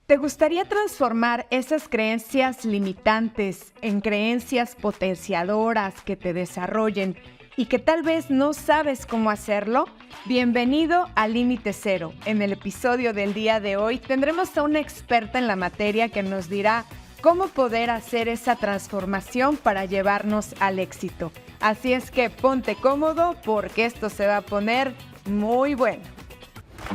¿Te gustaría transformar esas creencias limitantes en creencias potenciadoras que te desarrollen y que tal vez no sabes cómo hacerlo? Bienvenido a Límite Cero. En el episodio del día de hoy tendremos a una experta en la materia que nos dirá cómo poder hacer esa transformación para llevarnos al éxito. Así es que ponte cómodo porque esto se va a poner muy bueno.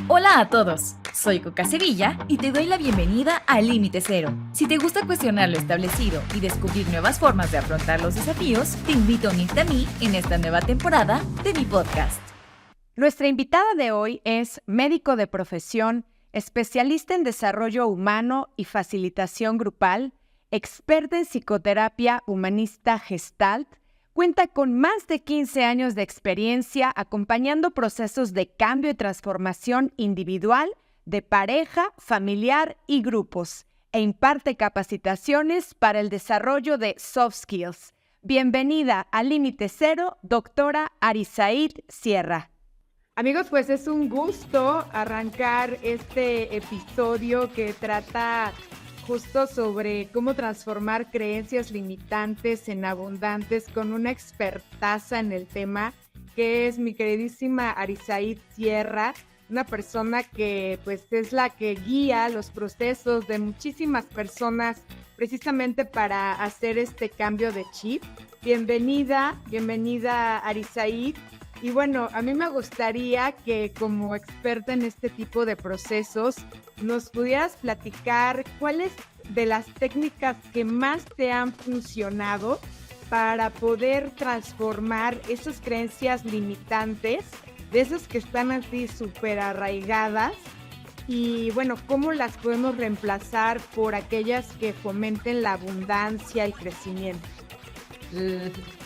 Hola a todos, soy Coca Sevilla y te doy la bienvenida a Límite Cero. Si te gusta cuestionar lo establecido y descubrir nuevas formas de afrontar los desafíos, te invito a unirte a mí en esta nueva temporada de mi podcast. Nuestra invitada de hoy es médico de profesión, especialista en desarrollo humano y facilitación grupal, experta en psicoterapia humanista Gestalt. Cuenta con más de 15 años de experiencia acompañando procesos de cambio y transformación individual, de pareja, familiar y grupos, e imparte capacitaciones para el desarrollo de soft skills. Bienvenida a Límite Cero, doctora Arisaid Sierra. Amigos, pues es un gusto arrancar este episodio que trata justo sobre cómo transformar creencias limitantes en abundantes con una expertaza en el tema, que es mi queridísima Arisaid Sierra, una persona que pues es la que guía los procesos de muchísimas personas precisamente para hacer este cambio de chip. Bienvenida Arisaid. Y bueno, a mí me gustaría que como experta en este tipo de procesos nos pudieras platicar cuáles de las técnicas que más te han funcionado para poder transformar esas creencias limitantes, de esas que están así súper arraigadas, y bueno, cómo las podemos reemplazar por aquellas que fomenten la abundancia y crecimiento.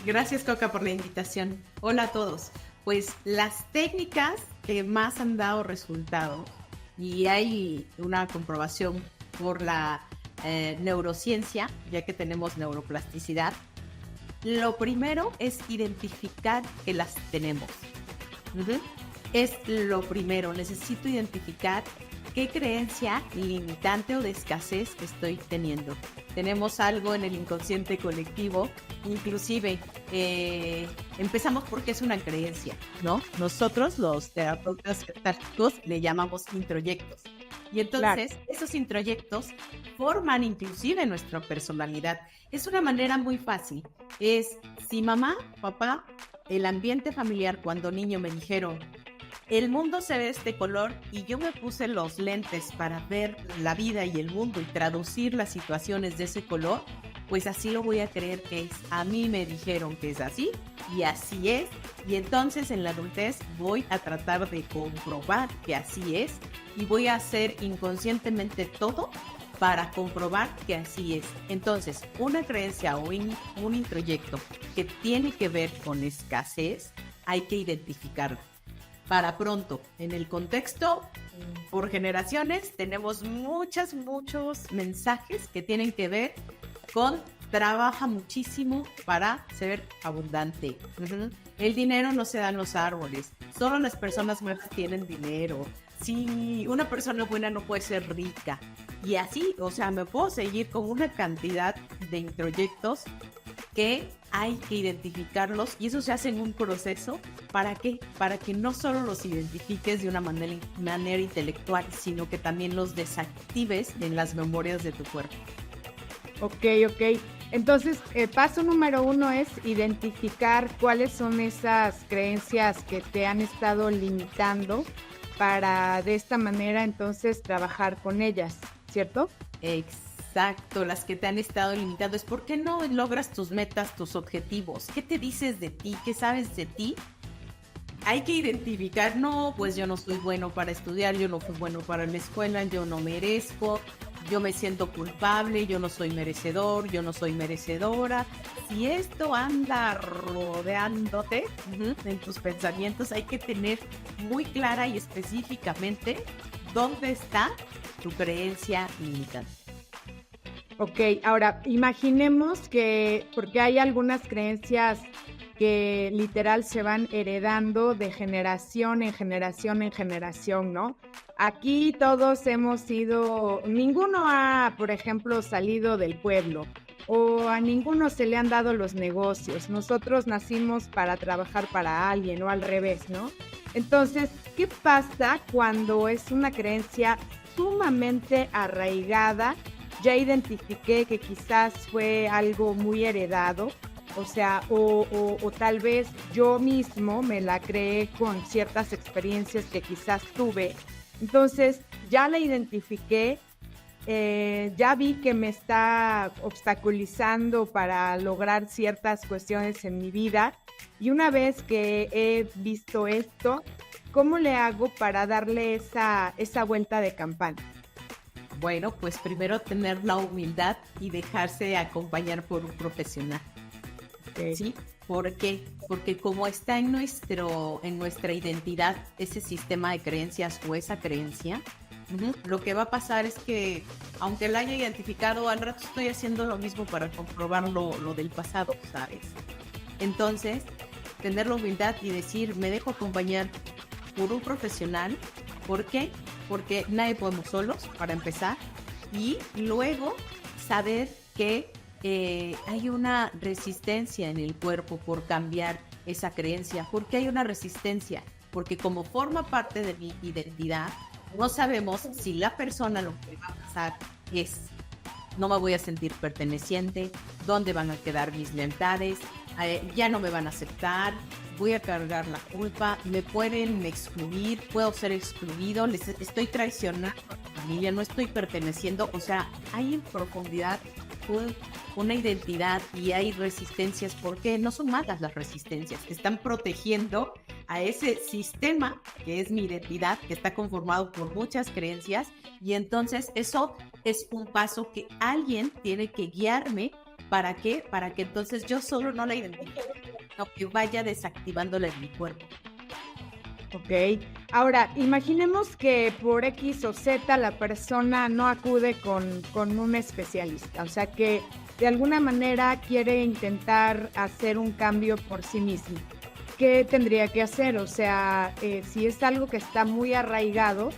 Gracias, Coca, por la invitación. Hola a todos. Pues las técnicas que más han dado resultado, y hay una comprobación por la neurociencia, ya que tenemos neuroplasticidad, lo primero es identificar que las tenemos. Es lo primero, necesito identificar qué creencia limitante o de escasez estoy teniendo. Tenemos algo en el inconsciente colectivo, inclusive empezamos porque es una creencia, ¿no? Nosotros los terapeutas gestálticos le llamamos introyectos. Y entonces esos introyectos forman inclusive nuestra personalidad. Es una manera muy fácil. Es si mamá, papá, el ambiente familiar cuando niño me dijeron el mundo se ve de este color y yo me puse los lentes para ver la vida y el mundo y traducir las situaciones de ese color, pues así lo voy a creer que es. A mí me dijeron que es así y así es, y entonces en la adultez voy a tratar de comprobar que así es y voy a hacer inconscientemente todo para comprobar que así es. Entonces, una creencia o un introyecto que tiene que ver con escasez, hay que identificarlo. Para pronto, en el contexto, por generaciones, tenemos muchos mensajes que tienen que ver con trabaja muchísimo para ser abundante. El dinero no se da en los árboles, solo las personas buenas tienen dinero. Si una persona buena no puede ser rica. Y así, o sea, me puedo seguir con una cantidad de introyectos que hay que identificarlos, y eso se hace en un proceso. ¿Para qué? Para que no solo los identifiques de una manera intelectual, sino que también los desactives en las memorias de tu cuerpo. Ok. Entonces, paso número 1 es identificar cuáles son esas creencias que te han estado limitando para de esta manera entonces trabajar con ellas, ¿cierto? Exacto, las que te han estado limitando. Es por qué no logras tus metas, tus objetivos. ¿Qué te dices de ti? ¿Qué sabes de ti? Hay que identificar, no, pues yo no soy bueno para estudiar, yo no fui bueno para la escuela, yo no merezco, yo me siento culpable, yo no soy merecedor, yo no soy merecedora. Si esto anda rodeándote en tus pensamientos, hay que tener muy clara y específicamente dónde está tu creencia limitante. Ok, ahora imaginemos que, porque hay algunas creencias que literal se van heredando de generación en generación en generación, ¿no? aquí todos hemos sido, ninguno ha, por ejemplo, salido del pueblo o a ninguno se le han dado los negocios. Nosotros nacimos para trabajar para alguien o al revés, ¿no? Entonces, ¿qué pasa cuando es una creencia sumamente arraigada? Ya identifiqué que quizás fue algo muy heredado, o sea, o tal vez yo mismo me la creé con ciertas experiencias que quizás tuve. Entonces, ya la identifiqué, ya vi que me está obstaculizando para lograr ciertas cuestiones en mi vida. Y una vez que he visto esto, ¿cómo le hago para darle esa vuelta de campana? Bueno, pues primero tener la humildad y dejarse acompañar por un profesional. Okay. ¿Sí? ¿Por qué? Porque como está en nuestra identidad ese sistema de creencias o esa creencia, lo que va a pasar es que, aunque la haya identificado, al rato estoy haciendo lo mismo para comprobar lo del pasado, ¿sabes? Entonces, tener la humildad y decir, me dejo acompañar por un profesional. ¿Por qué? Porque nadie podemos solos, para empezar, y luego saber que hay una resistencia en el cuerpo por cambiar esa creencia. ¿Por qué hay una resistencia? Porque como forma parte de mi identidad, no sabemos si la persona lo que va a pasar es, no me voy a sentir perteneciente, dónde van a quedar mis lealtades, ya no me van a aceptar, voy a cargar la culpa, me pueden excluir, puedo ser excluido, les estoy traicionando a mi familia, no estoy perteneciendo. O sea, hay en profundidad una identidad y hay resistencias, porque no son malas las resistencias, que están protegiendo a ese sistema que es mi identidad, que está conformado por muchas creencias, y entonces eso es un paso que alguien tiene que guiarme. ¿Para qué? Para que entonces yo solo no la identifique, sino que vaya desactivándola en mi cuerpo. Ok. Ahora, imaginemos que por X o Z la persona no acude con un especialista, o sea que de alguna manera quiere intentar hacer un cambio por sí mismo. ¿Qué tendría que hacer? O sea, si es algo que está muy arraigado,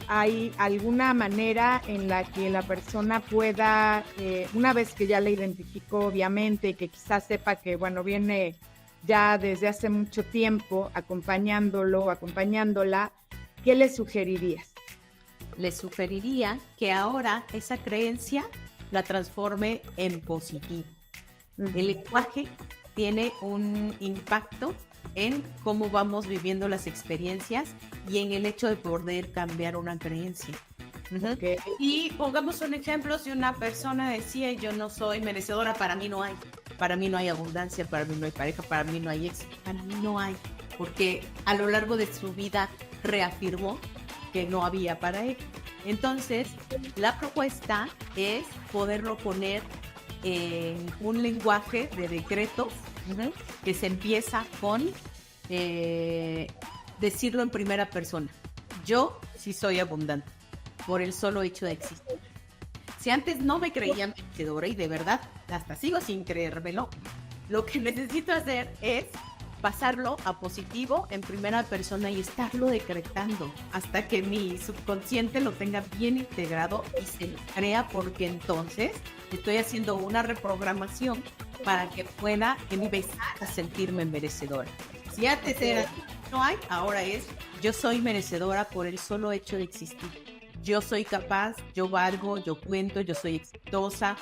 ¿hay alguna manera en la que la persona pueda, una vez que ya la identificó obviamente y que quizás sepa que, bueno, viene ya desde hace mucho tiempo acompañándola, ¿qué le sugerirías? Le sugeriría que ahora esa creencia la transforme en positivo. El lenguaje tiene un impacto en cómo vamos viviendo las experiencias y en el hecho de poder cambiar una creencia. Okay. Y pongamos un ejemplo, si una persona decía, yo no soy merecedora, para mí no hay abundancia, para mí no hay pareja, para mí no hay éxito, para mí no hay, porque a lo largo de su vida reafirmó que no había para él. Entonces, la propuesta es poderlo poner en un lenguaje de decretos, que se empieza con decirlo en primera persona. Yo sí soy abundante, por el solo hecho de existir. Si antes no me creía merecedora, y de verdad hasta sigo sin creérmelo, lo que necesito hacer es pasarlo a positivo en primera persona y estarlo decretando hasta que mi subconsciente lo tenga bien integrado y se lo crea, porque entonces estoy haciendo una reprogramación para que pueda empezar a sentirme merecedora. Si antes era no hay, ahora es yo soy merecedora por el solo hecho de existir. Yo soy capaz, yo valgo, yo cuento, yo soy exitosa.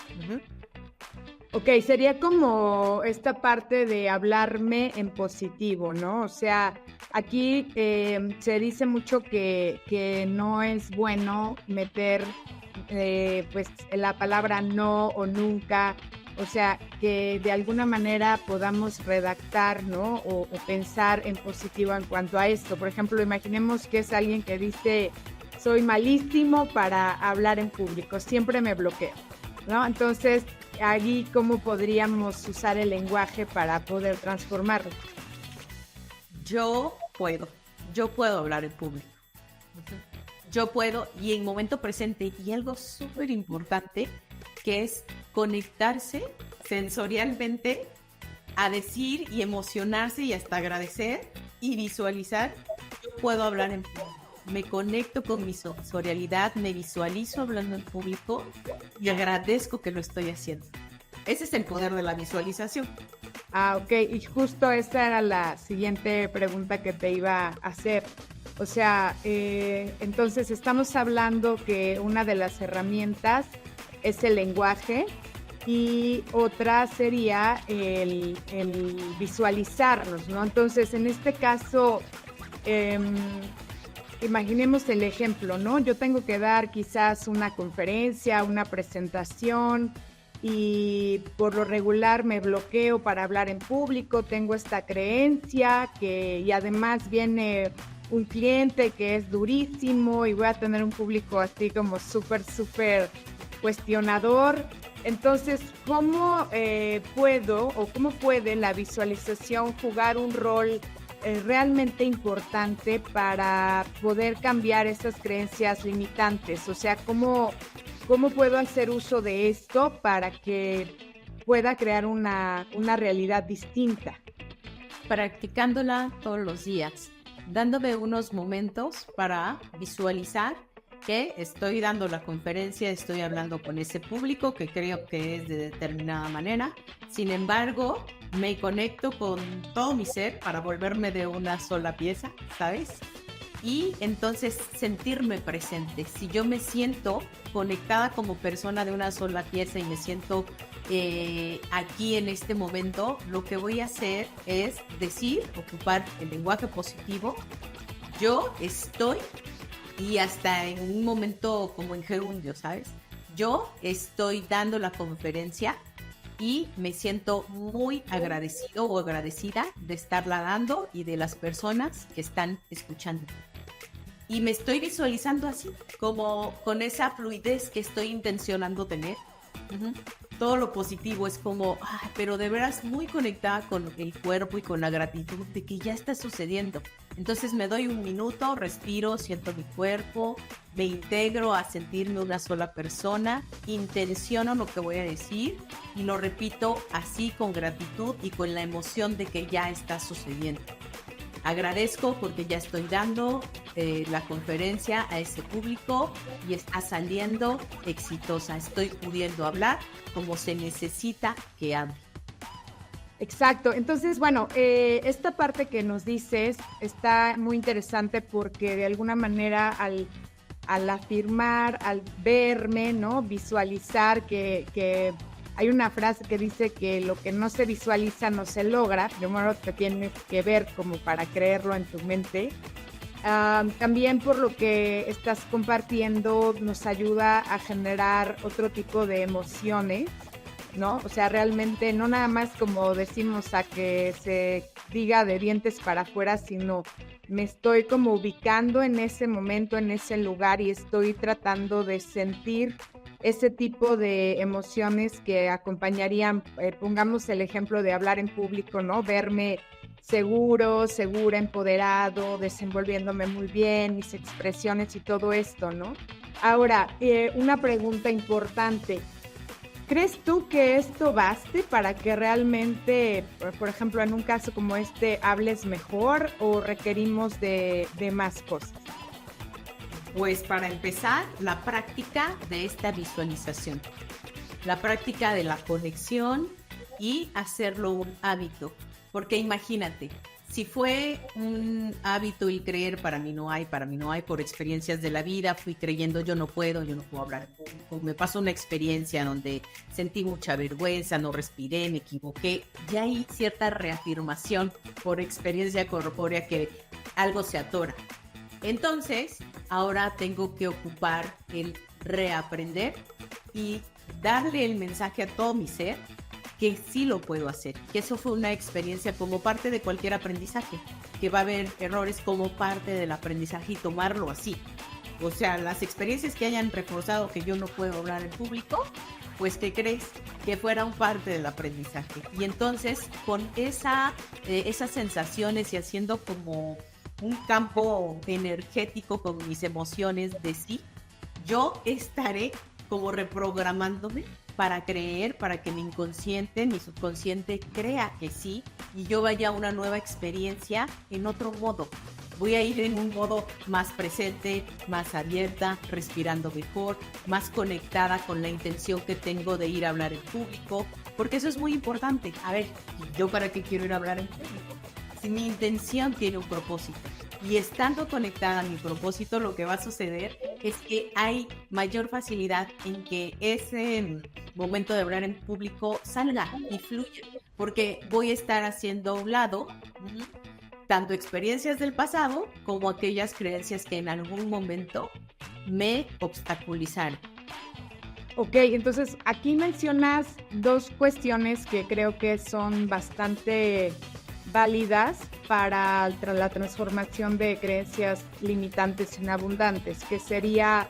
Ok, sería como esta parte de hablarme en positivo, ¿no? O sea, aquí se dice mucho que no es bueno meter pues la palabra no o nunca, o sea, que de alguna manera podamos redactar, ¿no? O pensar en positivo en cuanto a esto. Por ejemplo, imaginemos que es alguien que dice, soy malísimo para hablar en público, siempre me bloqueo, ¿no? Entonces, allí, ¿cómo podríamos usar el lenguaje para poder transformarlo? Yo puedo hablar en público. Yo puedo, y en momento presente, y algo súper importante, que es conectarse sensorialmente a decir y emocionarse y hasta agradecer y visualizar, yo puedo hablar en público. me conecto con mi sensorialidad, me visualizo hablando en público y agradezco que lo estoy haciendo. Ese es el poder de la visualización. Ok, y justo esa era la siguiente pregunta que te iba a hacer. O sea, entonces estamos hablando que una de las herramientas es el lenguaje y otra sería el visualizarnos, ¿no? Entonces, en este caso, imaginemos el ejemplo, ¿no? Yo tengo que dar quizás una conferencia, una presentación, y por lo regular me bloqueo para hablar en público, tengo esta creencia y además viene un cliente que es durísimo y voy a tener un público así como súper cuestionador. Entonces, ¿cómo cómo puede la visualización jugar un rol realmente importante para poder cambiar esas creencias limitantes? O sea, ¿cómo puedo hacer uso de esto para que pueda crear una realidad distinta? Practicándola todos los días, dándome unos momentos para visualizar que estoy dando la conferencia, estoy hablando con ese público que creo que es de determinada manera. Sin embargo, me conecto con todo mi ser para volverme de una sola pieza, ¿sabes? Y entonces sentirme presente. Si yo me siento conectada como persona de una sola pieza y me siento aquí en este momento, lo que voy a hacer es ocupar el lenguaje positivo. Yo estoy, y hasta en un momento como en gerundio, ¿sabes? Yo estoy dando la conferencia y me siento muy agradecido o agradecida de estarla dando y de las personas que están escuchando. Y me estoy visualizando así, como con esa fluidez que estoy intencionando tener. Todo lo positivo es como, pero de veras muy conectada con el cuerpo y con la gratitud de que ya está sucediendo. Entonces me doy un minuto, respiro, siento mi cuerpo, me integro a sentirme una sola persona, intenciono lo que voy a decir y lo repito así con gratitud y con la emoción de que ya está sucediendo. Agradezco porque ya estoy dando la conferencia a ese público y está saliendo exitosa. Estoy pudiendo hablar como se necesita que hable. Exacto. Entonces, bueno, esta parte que nos dices está muy interesante porque de alguna manera al afirmar, al verme, ¿no? Visualizar que hay una frase que dice que lo que no se visualiza no se logra, primero te tienes que ver como para creerlo en tu mente. También por lo que estás compartiendo nos ayuda a generar otro tipo de emociones, ¿no? O sea, realmente no nada más como decimos a que se diga de dientes para afuera, sino me estoy como ubicando en ese momento, en ese lugar y estoy tratando de sentir ese tipo de emociones que acompañarían, pongamos el ejemplo de hablar en público, ¿no? Verme segura, empoderado, desenvolviéndome muy bien, mis expresiones y todo esto, ¿no? Ahora, una pregunta importante. ¿Crees tú que esto baste para que realmente, por ejemplo, en un caso como este, hables mejor o requerimos de más cosas? Pues para empezar, la práctica de esta visualización, la práctica de la conexión y hacerlo un hábito. Porque imagínate, si fue un hábito el creer para mí no hay, por experiencias de la vida, fui creyendo yo no puedo hablar en público, me pasó una experiencia donde sentí mucha vergüenza, no respiré, me equivoqué, ya hay cierta reafirmación por experiencia corpórea que algo se atora. Entonces, ahora tengo que ocupar el reaprender y darle el mensaje a todo mi ser que sí lo puedo hacer, que eso fue una experiencia como parte de cualquier aprendizaje, que va a haber errores como parte del aprendizaje y tomarlo así. O sea, las experiencias que hayan reforzado que yo no puedo hablar en público, pues ¿qué crees? Que fueran parte del aprendizaje. Y entonces, con esas sensaciones y haciendo como un campo energético con mis emociones de sí, yo estaré como reprogramándome para creer, para que mi inconsciente, mi subconsciente crea que sí y yo vaya a una nueva experiencia en otro modo. Voy a ir en un modo más presente, más abierta, respirando mejor, más conectada con la intención que tengo de ir a hablar en público, porque eso es muy importante. A ver, ¿yo para qué quiero ir a hablar en público? Si mi intención tiene un propósito y estando conectada a mi propósito, lo que va a suceder es que hay mayor facilidad en que ese momento de hablar en público salga y fluya, porque voy a estar haciendo a un lado tanto experiencias del pasado como aquellas creencias que en algún momento me obstaculizaron. Ok, entonces aquí mencionas dos cuestiones que creo que son bastante válidas para la transformación de creencias limitantes en abundantes, que sería,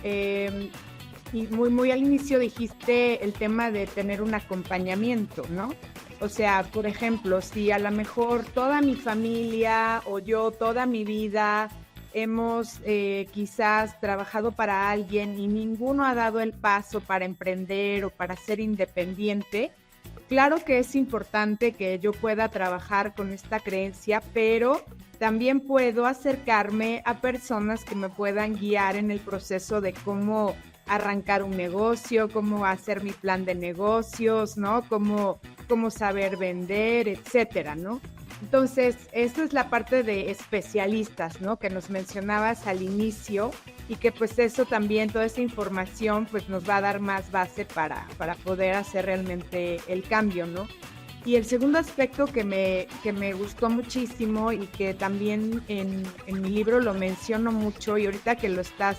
y muy al inicio dijiste el tema de tener un acompañamiento, ¿no? O sea, por ejemplo, si a lo mejor toda mi familia o yo toda mi vida hemos quizás trabajado para alguien y ninguno ha dado el paso para emprender o para ser independiente, claro que es importante que yo pueda trabajar con esta creencia, pero también puedo acercarme a personas que me puedan guiar en el proceso de cómo arrancar un negocio, cómo hacer mi plan de negocios, ¿no? Cómo saber vender, etcétera, ¿no? Entonces, esta es la parte de especialistas, ¿no? Que nos mencionabas al inicio y que pues eso también, toda esa información pues nos va a dar más base para poder hacer realmente el cambio, ¿no? Y el segundo aspecto que me gustó muchísimo y que también en mi libro lo menciono mucho y ahorita que lo estás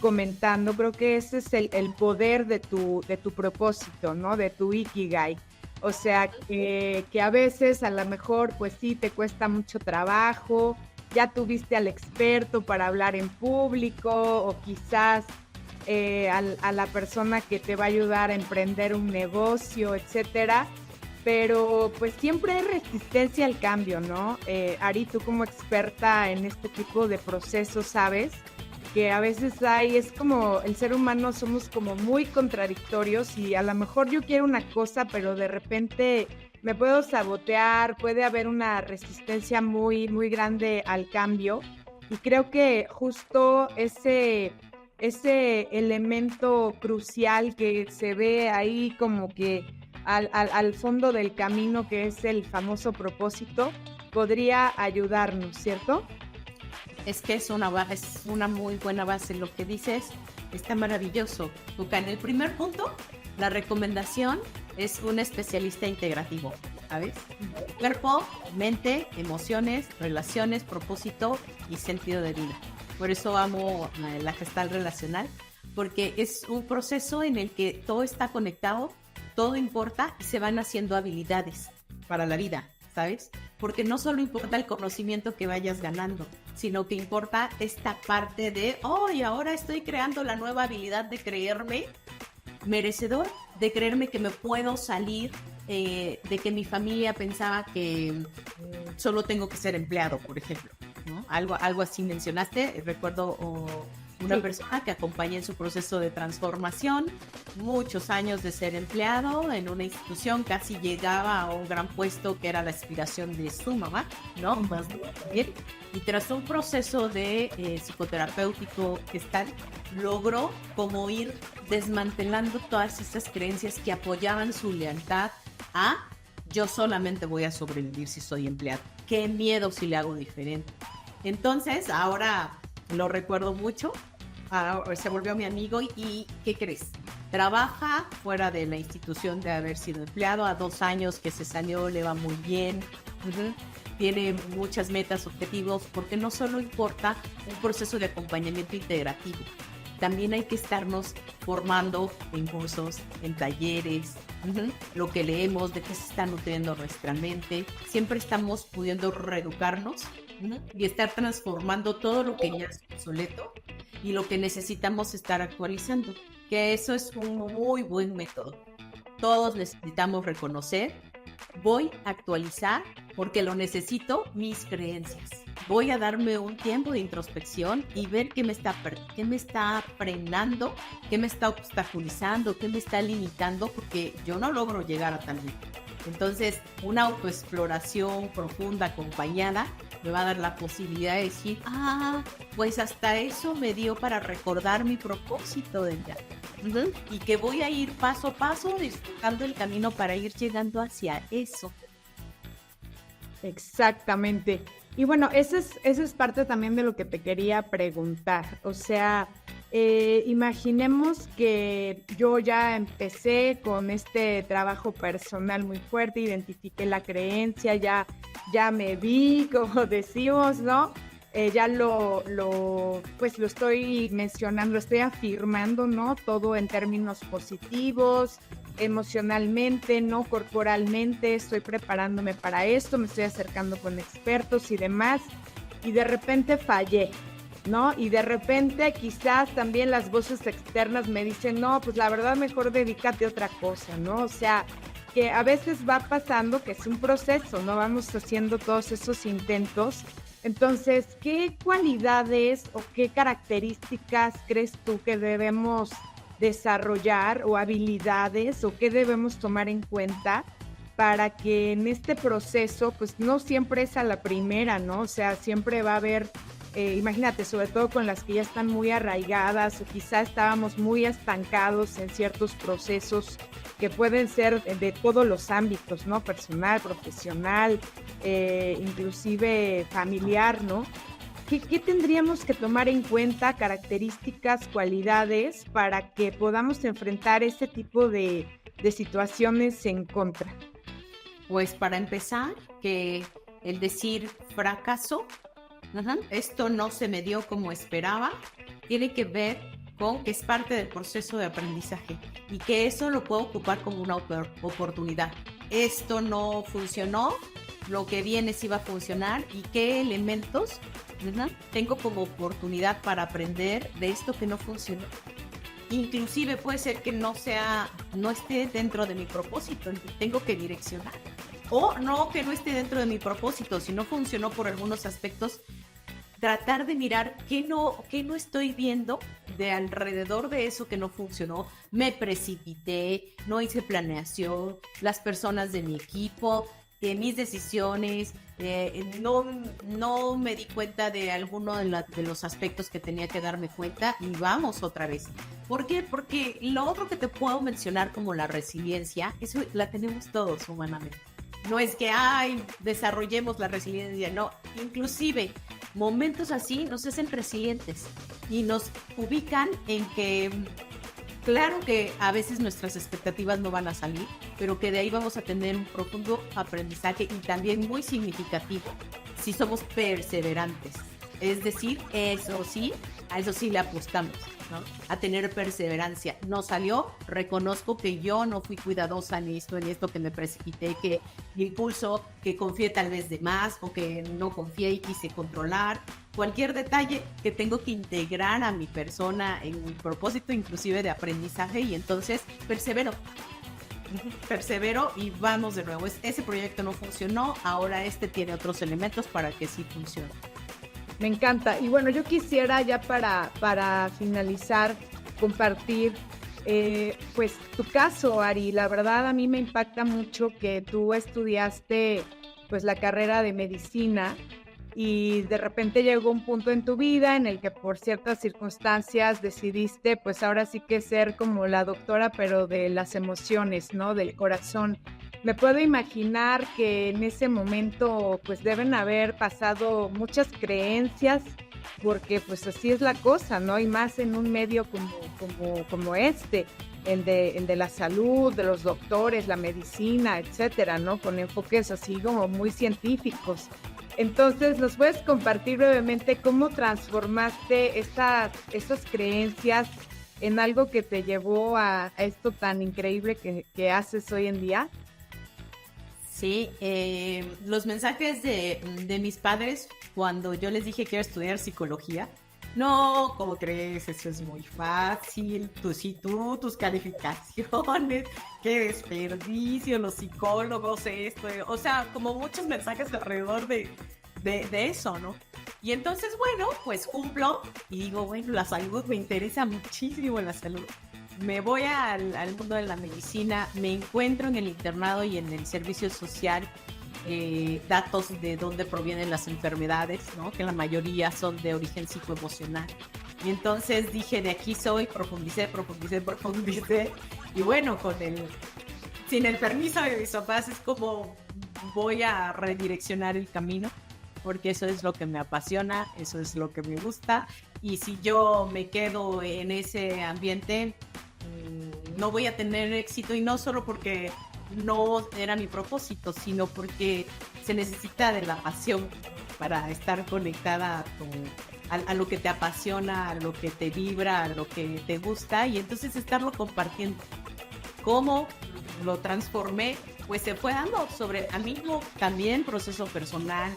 comentando, creo que ese es el poder de tu propósito, ¿no? De tu Ikigai. O sea, que a veces a lo mejor pues sí te cuesta mucho trabajo, ya tuviste al experto para hablar en público o quizás a la persona que te va a ayudar a emprender un negocio, etcétera, pero pues siempre hay resistencia al cambio, ¿no? Ari, tú como experta en este tipo de procesos, ¿sabes? Que a veces es como el ser humano somos como muy contradictorios y a lo mejor yo quiero una cosa, pero de repente me puedo sabotear, puede haber una resistencia muy, muy grande al cambio y creo que justo ese elemento crucial que se ve ahí como que al fondo del camino, que es el famoso propósito, podría ayudarnos, ¿cierto? Es que es una muy buena base. Lo que dices está maravilloso. Luca, en el primer punto, la recomendación es un especialista integrativo, ¿sabes? Cuerpo, mente, emociones, relaciones, propósito y sentido de vida. Por eso amo la Gestalt relacional, porque es un proceso en el que todo está conectado, todo importa y se van haciendo habilidades para la vida, ¿sabes? Porque no solo importa el conocimiento que vayas ganando, sino que importa esta parte de, y ahora estoy creando la nueva habilidad de creerme merecedor, de creerme que me puedo salir, de que mi familia pensaba que solo tengo que ser empleado, por ejemplo, ¿no? Algo así mencionaste. Recuerdo una persona que acompañé en su proceso de transformación, muchos años de ser empleado en una institución, casi llegaba a un gran puesto que era la aspiración de su mamá, ¿no? Más bien. Y tras un proceso de psicoterapéutico Gestalt, logró como ir desmantelando todas estas creencias que apoyaban su lealtad a yo solamente voy a sobrevivir si soy empleado. Qué miedo si le hago diferente. Entonces, ahora lo recuerdo mucho, se volvió mi amigo y ¿qué crees? Trabaja fuera de la institución de haber sido empleado, a 2 años que se salió, le va muy bien, tiene muchas metas, objetivos, porque no solo importa un proceso de acompañamiento integrativo, también hay que estarnos formando en cursos, en talleres, lo que leemos, de qué se está nutriendo nuestra mente, siempre estamos pudiendo reeducarnos y estar transformando todo lo que ya es obsoleto y lo que necesitamos estar actualizando, que eso es un muy buen método. Todos necesitamos reconocer, voy a actualizar porque lo necesito, mis creencias. voy a darme un tiempo de introspección y ver qué me está frenando, qué me está obstaculizando, qué me está limitando, porque yo no logro llegar a tal meta. Entonces, una autoexploración profunda, acompañada, me va a dar la posibilidad de decir, pues hasta eso me dio para recordar mi propósito del viaje. Y que voy a ir paso a paso disfrutando el camino para ir llegando hacia eso. Exactamente. Y bueno, eso es parte también de lo que te quería preguntar. O sea, imaginemos que yo ya empecé con este trabajo personal muy fuerte, identifiqué la creencia, ya me vi, como decimos, ¿no? Ya pues lo estoy mencionando, lo estoy afirmando, ¿no? Todo en términos positivos, emocionalmente, ¿no? Corporalmente, estoy preparándome para esto, me estoy acercando con expertos y demás, y de repente fallé, ¿no? Y de repente quizás también las voces externas me dicen, no, pues la verdad mejor dedícate a otra cosa, ¿no? O sea, que a veces va pasando que es un proceso, ¿no? Vamos haciendo todos esos intentos. Entonces, ¿qué cualidades o qué características crees tú que debemos desarrollar o habilidades o qué debemos tomar en cuenta para que en este proceso, pues no siempre es a la primera, ¿no? O sea, siempre va a haber, imagínate, sobre todo con las que ya están muy arraigadas o quizá estábamos muy estancados en ciertos procesos que pueden ser de todos los ámbitos, ¿no? Personal, profesional, inclusive familiar, ¿no? ¿Qué tendríamos que tomar en cuenta, características, cualidades, para que podamos enfrentar ese tipo de situaciones en contra? Pues para empezar, que el decir fracaso, esto no se me dio como esperaba, tiene que ver con que es parte del proceso de aprendizaje y que eso lo puedo ocupar como una oportunidad. Esto no funcionó, lo que viene sí va a funcionar y qué elementos tengo como oportunidad para aprender de esto que no funcionó. Inclusive puede ser que no esté dentro de mi propósito, tengo que direccionar. O no, que no esté dentro de mi propósito, si no funcionó por algunos aspectos, tratar de mirar qué no estoy viendo de alrededor de eso que no funcionó. Me precipité, no hice planeación, las personas de mi equipo, mis decisiones, no me di cuenta de alguno de los aspectos que tenía que darme cuenta y vamos otra vez. ¿Por qué? Porque lo otro que te puedo mencionar como la resiliencia, eso la tenemos todos humanamente. No es que, desarrollemos la resiliencia, no. Inclusive, momentos así nos hacen resilientes y nos ubican en que, claro que a veces nuestras expectativas no van a salir, pero que de ahí vamos a tener un profundo aprendizaje y también muy significativo si somos perseverantes. Es decir, a eso sí le apostamos, ¿no? A tener perseverancia. No salió, reconozco que yo no fui cuidadosa en esto que me precipité, que mi impulso, que confié tal vez de más o que no confié y quise controlar. Cualquier detalle que tengo que integrar a mi persona en un propósito inclusive de aprendizaje y entonces persevero y vamos de nuevo. Ese proyecto no funcionó, ahora tiene otros elementos para que sí funcione. Me encanta. Y bueno, yo quisiera ya para finalizar compartir pues tu caso, Ari. La verdad a mí me impacta mucho que tú estudiaste pues la carrera de medicina y de repente llegó un punto en tu vida en el que por ciertas circunstancias decidiste pues ahora sí que ser como la doctora pero de las emociones, ¿no? Del corazón. Me puedo imaginar que en ese momento pues deben haber pasado muchas creencias porque pues así es la cosa, ¿no? Y más en un medio como este, el de la salud, de los doctores, la medicina, etcétera, ¿no? Con enfoques así como muy científicos. Entonces, ¿nos puedes compartir brevemente cómo transformaste esas creencias en algo que te llevó a esto tan increíble que haces hoy en día? Sí, los mensajes de mis padres cuando yo les dije que quiero estudiar psicología, no, ¿cómo crees? Eso es muy fácil, tus calificaciones, qué desperdicio, los psicólogos, esto, o sea, como muchos mensajes alrededor de eso, ¿no? Y entonces, bueno, pues cumplo y digo, bueno, la salud me interesa muchísimo, la salud. Me voy al mundo de la medicina, me encuentro en el internado y en el servicio social datos de dónde provienen las enfermedades, ¿no? Que la mayoría son de origen psicoemocional. Y entonces dije, de aquí soy, profundicé. Y bueno, sin el permiso de mis papás es como voy a redireccionar el camino, porque eso es lo que me apasiona, eso es lo que me gusta. Y si yo me quedo en ese ambiente, no voy a tener éxito, y no solo porque no era mi propósito, sino porque se necesita de la pasión para estar conectada a lo que te apasiona, a lo que te vibra, a lo que te gusta, y entonces estarlo compartiendo. ¿Cómo lo transformé? Pues se fue dando sobre a mí también proceso personal.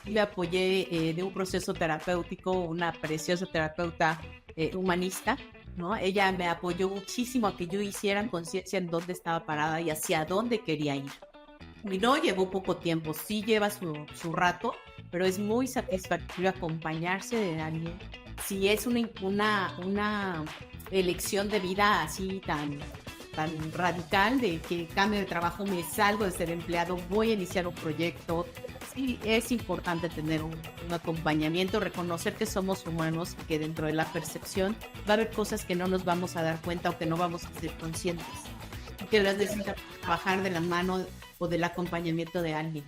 Me apoyé de un proceso terapéutico, una preciosa terapeuta humanista, ¿no? Ella me apoyó muchísimo a que yo hiciera conciencia en dónde estaba parada y hacia dónde quería ir. Y no llevó poco tiempo, sí lleva su rato, pero es muy satisfactorio acompañarse de alguien. Si es una elección de vida así tan radical, de que cambio de trabajo, me salgo de ser empleado, voy a iniciar un proyecto, sí es importante tener un acompañamiento, reconocer que somos humanos y que dentro de la percepción va a haber cosas que no nos vamos a dar cuenta o que no vamos a ser conscientes, y que las necesitamos trabajar de la mano o del acompañamiento de alguien.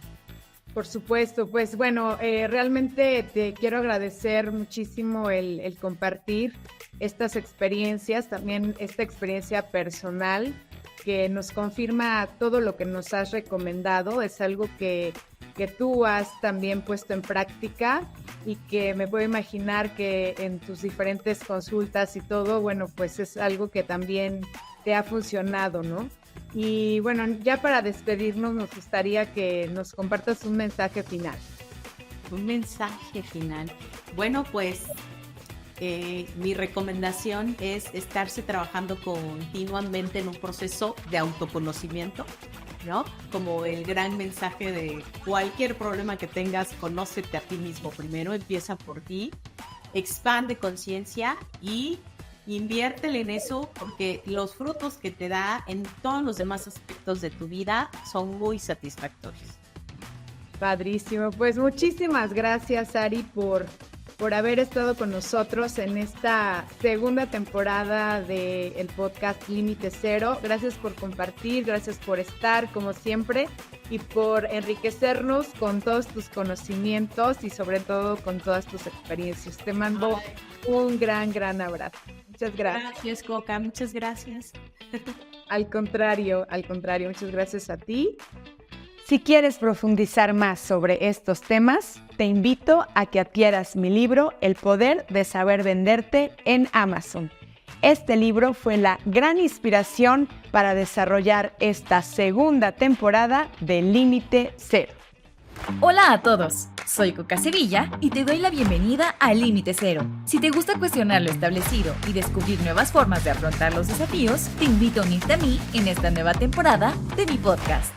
Por supuesto, pues bueno, realmente te quiero agradecer muchísimo el compartir estas experiencias, también esta experiencia personal que nos confirma todo lo que nos has recomendado. Es algo que tú has también puesto en práctica y que me puedo imaginar que en tus diferentes consultas y todo, bueno, pues es algo que también te ha funcionado, ¿no? Y bueno, ya para despedirnos nos gustaría que nos compartas un mensaje final. Un mensaje final. Bueno, pues mi recomendación es estarse trabajando continuamente en un proceso de autoconocimiento, ¿no? Como el gran mensaje de cualquier problema que tengas, conócete a ti mismo primero, empieza por ti, expande conciencia y inviértele en eso, porque los frutos que te da en todos los demás aspectos de tu vida son muy satisfactorios. Padrísimo. Pues muchísimas gracias, Ari, por haber estado con nosotros en esta segunda temporada del podcast Límite Cero. Gracias por compartir, gracias por estar como siempre y por enriquecernos con todos tus conocimientos y sobre todo con todas tus experiencias. Te mando un gran abrazo. Muchas gracias. Gracias, Coca, muchas gracias. Al contrario, muchas gracias a ti. Si quieres profundizar más sobre estos temas, te invito a que adquieras mi libro El Poder de Saber Venderte en Amazon. Este libro fue la gran inspiración para desarrollar esta segunda temporada de Límite Cero. Hola a todos, soy Coca Sevilla y te doy la bienvenida a Límite Cero. Si te gusta cuestionar lo establecido y descubrir nuevas formas de afrontar los desafíos, te invito a unirte a mí en esta nueva temporada de mi podcast.